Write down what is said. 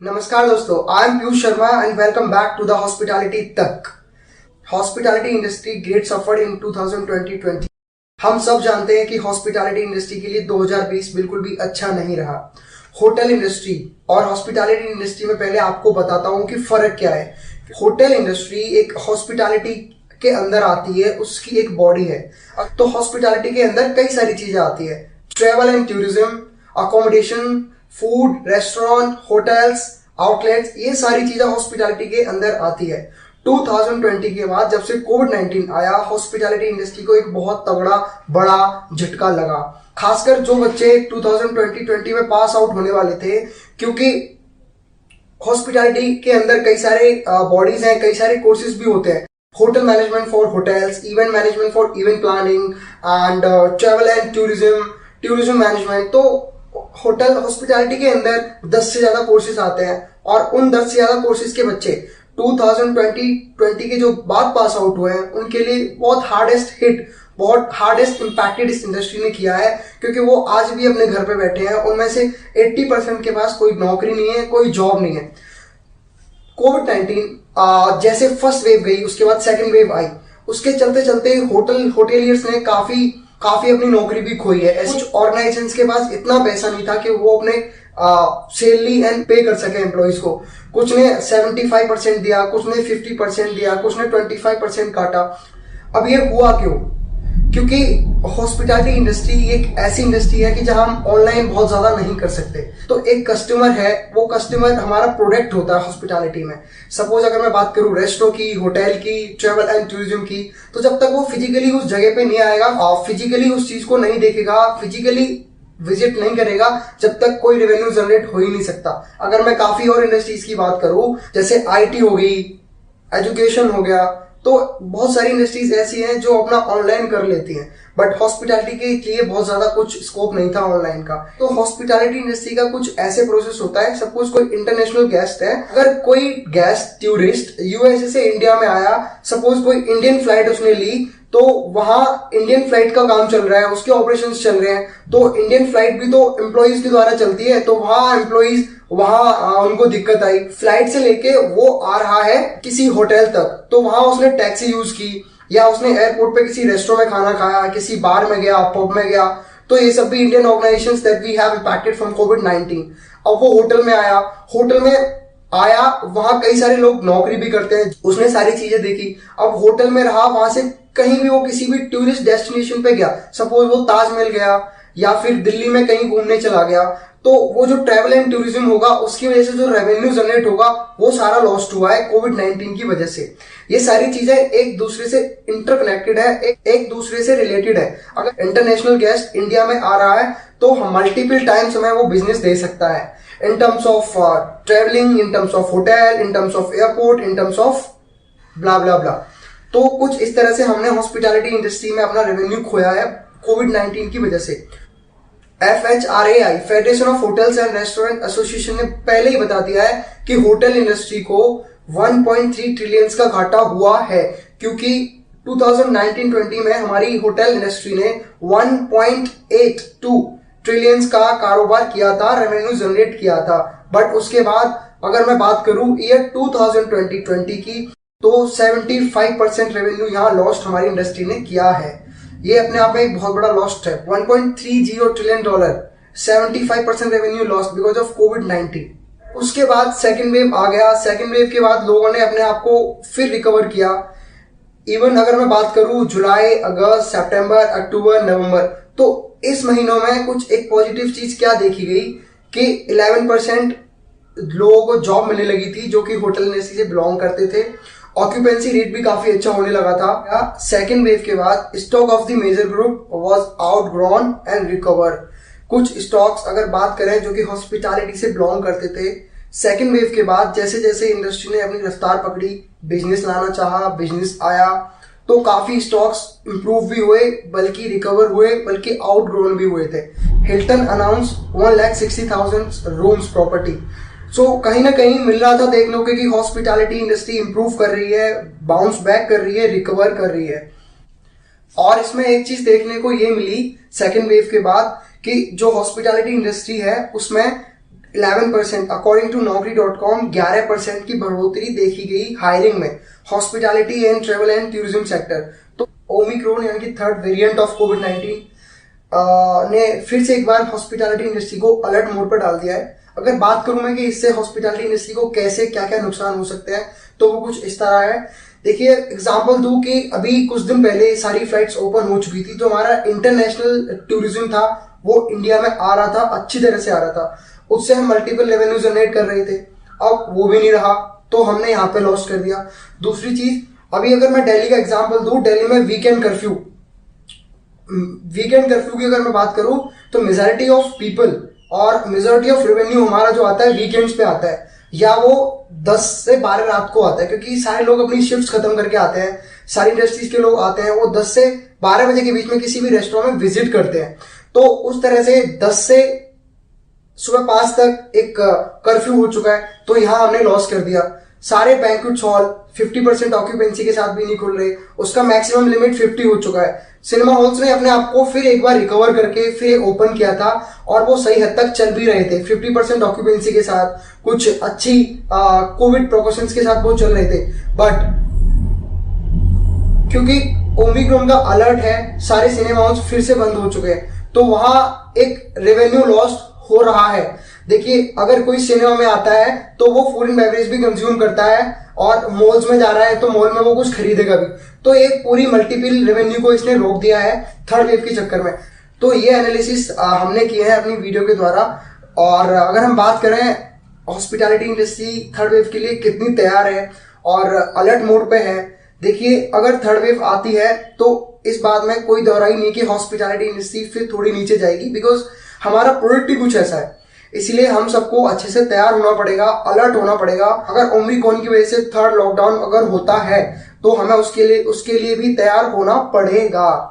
नमस्कार दोस्तों, I am Piyush Sharma and welcome back to the hospitality तक। Hospitality industry great suffered in 2020। हम सब जानते हैं कि हॉस्पिटैलिटी इंडस्ट्री के लिए 2020 बिल्कुल भी अच्छा नहीं रहा। होटल इंडस्ट्री और हॉस्पिटैलिटी इंडस्ट्री में पहले आपको बताता हूं कि फर्क क्या है। होटल इंडस्ट्री एक हॉस्पिटैलिटी के अंदर आती है, उसकी एक बॉडी है। तो हॉस्पिटैलिटी के अंदर कई सारी चीजें आती है, travel and tourism, accommodation, food, restaurant, hotels, outlets, ये सारी चीजें हॉस्पिटैलिटी के अंदर आती है। 2020 के बाद जब से कोविड-19 आया, हॉस्पिटैलिटी इंडस्ट्री को एक बहुत तगड़ा बड़ा झटका लगा। खासकर जो बच्चे 2020 में पास आउट होने वाले थे, क्योंकि हॉस्पिटैलिटी के अंदर कई सारे बॉडीज हैं, कई सारे कोर्सेज भी होते हैं। Hotel management for hotels, event management for event planning and travel and tourism management. तो होटल हॉस्पिटैलिटी के अंदर 10 से ज्यादा कोर्सेज आते हैं और उन 10 से ज्यादा कोर्सेज के बच्चे 2020 के जो बाद पास आउट हुए हैं, उनके लिए बहुत हार्डेस्ट इम्पैक्टेड इस इंडस्ट्री ने किया है, क्योंकि वो आज भी अपने घर पे बैठे हैं। उनमें से 80% के पास कोई नौकरी नहीं है, कोई जॉब नहीं है। कोविड-19 जैसे फर्स्ट वेव गई, उसके बाद सेकंड वेव आई, उसके चलते चलते होटेलियर्स ने काफी अपनी नौकरी भी खोई है। कुछ ऑर्गेनाइजेशंस के पास इतना पैसा नहीं था कि वो अपने सैलरी एंड पे कर सके एम्प्लॉइज को। कुछ ने 75% दिया, कुछ ने 50% दिया, कुछ ने 25% काटा। अब ये हुआ क्यों? क्योंकि हॉस्पिटैलिटी इंडस्ट्री एक ऐसी इंडस्ट्री है कि जहां हम ऑनलाइन बहुत ज्यादा नहीं कर सकते। तो एक कस्टमर है, वो कस्टमर हमारा प्रोडक्ट होता है हॉस्पिटैलिटी में। सपोज अगर मैं बात करूं रेस्टोरेंट की, होटल की, ट्रेवल एंड टूरिज्म की, तो जब तक वो फिजिकली उस जगह पे नहीं आएगा और फिजिकली उस चीज को नहीं देखेगा, फिजिकली विजिट नहीं करेगा, जब तक कोई रेवेन्यू जनरेट हो ही नहीं सकता। अगर मैं काफी और इंडस्ट्रीज की बात करूं, जैसे आईटी हो गई, एजुकेशन हो गया, तो बहुत सारी इंडस्ट्रीज ऐसी हैं जो अपना ऑनलाइन कर लेती हैं। बट हॉस्पिटैलिटी के लिए बहुत ज्यादा कुछ स्कोप नहीं था ऑनलाइन का। तो हॉस्पिटैलिटी इंडस्ट्री का कुछ ऐसे प्रोसेस होता है, सपोज कोई इंटरनेशनल गेस्ट है, अगर कोई गेस्ट टूरिस्ट यूएसए से इंडिया में आया, सपोज कोई इंडियन फ्लाइट उसने ली, तो वहां इंडियन फ्लाइट का काम चल रहा है, उसके ऑपरेशंस चल रहे हैं, तो इंडियन फ्लाइट भी तो एम्प्लॉइज के द्वारा चलती है, तो वहां एम्प्लॉइज उनको दिक्कत आई। फ्लाइट से लेके वो आ रहा है किसी होटल तक, तो वहां उसने टैक्सी यूज की, या उसने एयरपोर्ट पे किसी रेस्टोरेंट में खाना खाया, किसी बार में गया, पब में गया। तो ये सब भी Indian organizations that we have impacted from कोविड-19। अब वो होटल में आया, वहां कई सारे लोग नौकरी भी करते हैं, उसने सारी चीजें देखी। अब होटल में रहा, वहां से कहीं भी वो किसी भी टूरिस्ट डेस्टिनेशन पे गया, सपोज वो ताजमहल गया या फिर दिल्ली में कहीं घूमने चला गया, तो वो जो ट्रैवल एंड टूरिज्म होगा, उसकी वजह से जो रेवेन्यू जनरेट होगा, वो सारा लॉस्ट हुआ है कोविड-19 की वजह से। ये सारी चीजें एक दूसरे से इंटरकनेक्टेड है, एक दूसरे से रिलेटेड है। अगर इंटरनेशनल गेस्ट इंडिया में आ रहा है, तो मल्टीपल टाइम्स हमें वो बिजनेस दे सकता है, in terms of travelling, in terms of hotel, in terms of airport, in terms of blah blah blah. तो कुछ इस तरह से हमने हॉस्पिटैलिटी इंडस्ट्री में अपना रेवेन्यू खोया है कोविड-19 की वजह से। FHRAI, federation of hotels and restaurant association ने पहले ही बता दिया है कि होटल इंडस्ट्री को 1.3 ट्रिलियन का घाटा हुआ है, क्योंकि 2019-20 में हमारी होटल इंडस्ट्री ने 1.82 ट्रिलियन का कारोबार किया था, रेवेन्यू जनरेट किया था। बट उसके बाद अगर मैं बात करूं ईयर 2020 की, तो 75% रेवेन्यू यहाँ लॉस्ट हमारी इंडस्ट्री ने किया है। ये अपने आप में एक बहुत बड़ा लॉस्ट है। 1.30 trillion dollar, 75% revenue lost because of कोविड-19। उसके बाद सेकेंड वेव आ गया। सेकेंड वेव के बाद लोगों ने अपने आप को फिर रिकवर किया। इवन अगर मैं बात करूं जुलाई, अगस्त, सितंबर, अक्टूबर, नवंबर, तो इस महीनों में कुछ एक पॉजिटिव चीज क्या देखी गई कि 11% लोगों को जॉब मिलने लगी थी जो कि होटल इंडस्ट्री से बिलोंग करते थे। ऑक्यूपेंसी रेट भी काफी अच्छा होने लगा था। सेकेंड वेव के बाद stock of the major group was outgrown and recover. कुछ स्टॉक्स अगर बात करें जो कि हॉस्पिटैलिटी से बिलोंग करते थे, सेकेंड वेव के बाद जैसे जैसे इंडस्ट्री ने अपनी रफ्तार पकड़ी, बिजनेस लाना चाहा, बिजनेस आया, तो काफी स्टॉक्स इंप्रूव भी हुए, बल्कि रिकवर हुए, बल्कि आउटग्रोन भी हुए थे। Hilton announce 1,60,000 rooms property. So कहीं ना कहीं मिल रहा था देखने को कि हॉस्पिटैलिटी इंडस्ट्री इंप्रूव कर रही है, बाउंस बैक कर रही है, रिकवर कर रही है। और इसमें एक चीज देखने को ये मिली सेकेंड वेव के बाद कि जो हॉस्पिटैलिटी इंडस्ट्री है उसमें 11%, अकॉर्डिंग टू naukri.com 11% की बढ़ोतरी देखी गई हायरिंग में hospitality and travel and tourism sector. तो ओमिक्रॉन यानी कि थर्ड वेरिएंट ऑफ कोविड-19 ने फिर से एक बार हॉस्पिटैलिटी इंडस्ट्री को अलर्ट मोड पर डाल दिया है। अगर बात करूं मैं कि इससे हॉस्पिटैलिटी इंडस्ट्री को कैसे क्या क्या नुकसान हो सकते हैं, तो वो कुछ इस तरह है। देखिए, एग्जांपल दूं कि अभी कुछ दिन पहले सारी फ्लाइट्स ओपन हो चुकी थी, तो हमारा इंटरनेशनल टूरिज्म था वो इंडिया में आ रहा था, अच्छी तरह से आ रहा था, उससे हम मल्टीपल रेवेन्यू जनरेट कर रहे थे। अब वो भी नहीं रहा, तो हमने यहाँ पे लॉस कर दिया। दूसरी चीज, अभी अगर मैं दिल्ली का एग्जांपल दूं, दिल्ली में वीकेंड कर्फ्यू की अगर मैं बात करूं, तो मेजॉरिटी ऑफ पीपल और मेजॉरिटी ऑफ रेवेन्यू हमारा जो आता है वीकेंड्स पे आता है, या वो 10 से 12 रात को आता है, क्योंकि सारे लोग अपनी शिफ्ट्स खत्म करके आते हैं, सारी इंडस्ट्रीज के लोग आते हैं, वो 10 से 12 बजे के बीच में किसी भी रेस्टोरेंट में विजिट करते हैं। तो उस तरह से 10 से सुबह 5 तक एक कर्फ्यू हो चुका है, तो यहां हमने लॉस कर दिया। सारे बैंक्वेट हॉल 50% ऑक्यूपेंसी के साथ भी नहीं खुल रहे, उसका मैक्सिमम लिमिट 50 हो चुका है। सिनेमा हॉल्स ने अपने आप को फिर एक बार रिकवर करके फिर ओपन किया था, और वो सही हद तक चल भी रहे थे 50% ऑक्यूपेंसी के साथ, कुछ अच्छी कोविड प्रिकॉशंस के साथ वो चल रहे थे। बट क्योंकि ओमिक्रॉन का अलर्ट है, सारे सिनेमा हॉल्स फिर से बंद हो चुके हैं, तो वहां एक रेवेन्यू लॉस हो रहा है। देखिए, अगर कोई सिनेमा में आता है तो वो फूड एंड बेवरेज भी कंज्यूम करता है, और मॉल्स में जा रहा है तो मॉल में वो कुछ खरीदेगा भी, तो एक पूरी मल्टीपल रेवेन्यू को इसने रोक दिया है थर्ड वेव के चक्कर में। तो ये एनालिसिस हमने किया है अपनी वीडियो के द्वारा। और अगर हम बात करें हॉस्पिटैलिटी इंडस्ट्री थर्ड वेव के लिए कितनी तैयार है और अलर्ट मोड पे है, देखिए, अगर थर्ड वेव आती है तो इस बात में कोई दोहराई नहीं कि हॉस्पिटैलिटी इंडस्ट्री फिर थोड़ी नीचे जाएगी, बिकॉज हमारा प्रोडक्ट ही कुछ ऐसा है। इसीलिए हम सबको अच्छे से तैयार होना पड़ेगा, अलर्ट होना पड़ेगा। अगर ओमिक्रॉन की वजह से थर्ड लॉकडाउन अगर होता है, तो हमें उसके लिए भी तैयार होना पड़ेगा।